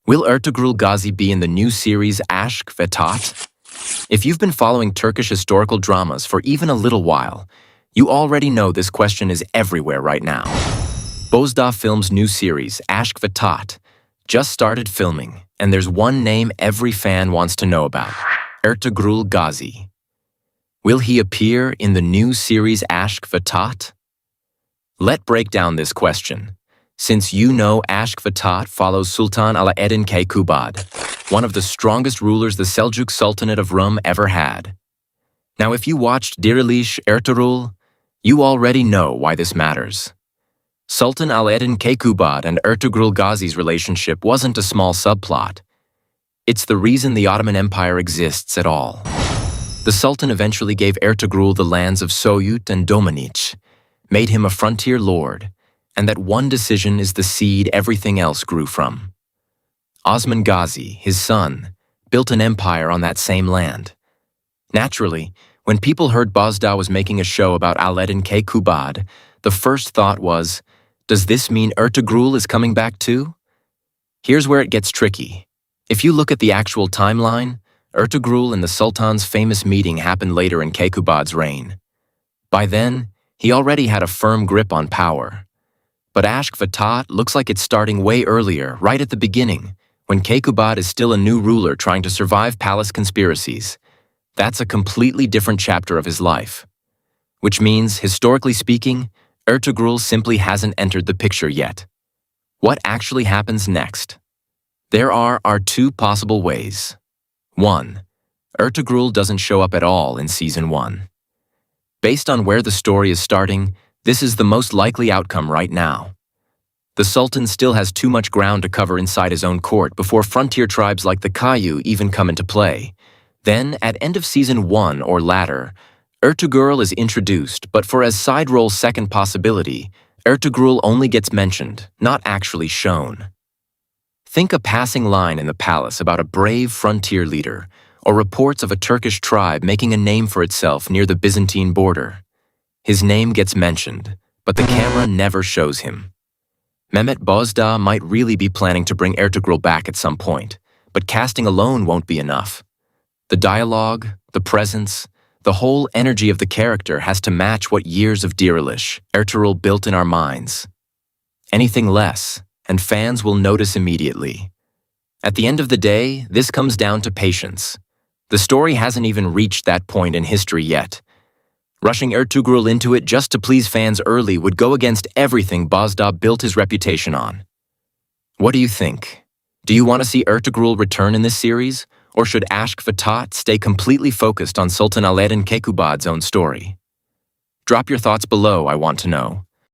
Will Ertugrul Ghazi be in the new series Aşk ve Taht? If you've been following Turkish historical dramas for even a little while, you already know this question is everywhere right now. Bozdağ Films' new series, Aşk ve Taht, just started filming, and there's one name every fan wants to know about, Ertugrul Ghazi. Will he appear in the new series Aşk ve Taht? Let's break down this question, since you know Aşk ve Taht follows Sultan Alaaddin Keykubat, one of the strongest rulers the Seljuk Sultanate of Rum ever had. Now, if you watched Diriliş Ertuğrul, you already know why this matters. Sultan Alaaddin Keykubat and Ertugrul Ghazi's relationship wasn't a small subplot. It's the reason the Ottoman Empire exists at all. The Sultan eventually gave Ertugrul the lands of Söğüt and Domaniç, made him a frontier lord, and that one decision is the seed everything else grew from. Osman Gazi, his son, built an empire on that same land. Naturally, when people heard Bozdağ was making a show about Alaaddin Keykubat, the first thought was, does this mean Ertugrul is coming back too? Here's where it gets tricky. If you look at the actual timeline, Ertugrul and the Sultan's famous meeting happened later in Keykubat's reign. By then, he already had a firm grip on power. But Aşk ve Taht looks like it's starting way earlier, right at the beginning, when Keykubat is still a new ruler trying to survive palace conspiracies. That's a completely different chapter of his life. Which means, historically speaking, Ertugrul simply hasn't entered the picture yet. What actually happens next? There are two possible ways. 1. Ertugrul doesn't show up at all in Season 1. Based on where the story is starting, this is the most likely outcome right now. The Sultan still has too much ground to cover inside his own court before frontier tribes like the Kayu even come into play. Then, at end of Season 1 or latter, Ertugrul is introduced, but for as side role second possibility, Ertugrul only gets mentioned, not actually shown. Think a passing line in the palace about a brave frontier leader, or reports of a Turkish tribe making a name for itself near the Byzantine border. His name gets mentioned, but the camera never shows him. Mehmet Bozdağ might really be planning to bring Ertugrul back at some point, but casting alone won't be enough. The dialogue, the presence, the whole energy of the character has to match what years of Diriliş Ertuğrul built in our minds. Anything less, and fans will notice immediately. At the end of the day, this comes down to patience. The story hasn't even reached that point in history yet. Rushing Ertugrul into it just to please fans early would go against everything Bozdağ built his reputation on. What do you think? Do you want to see Ertugrul return in this series? Or should Aşk ve Taht stay completely focused on Sultan Alaaddin Keykubat's own story? Drop your thoughts below, I want to know.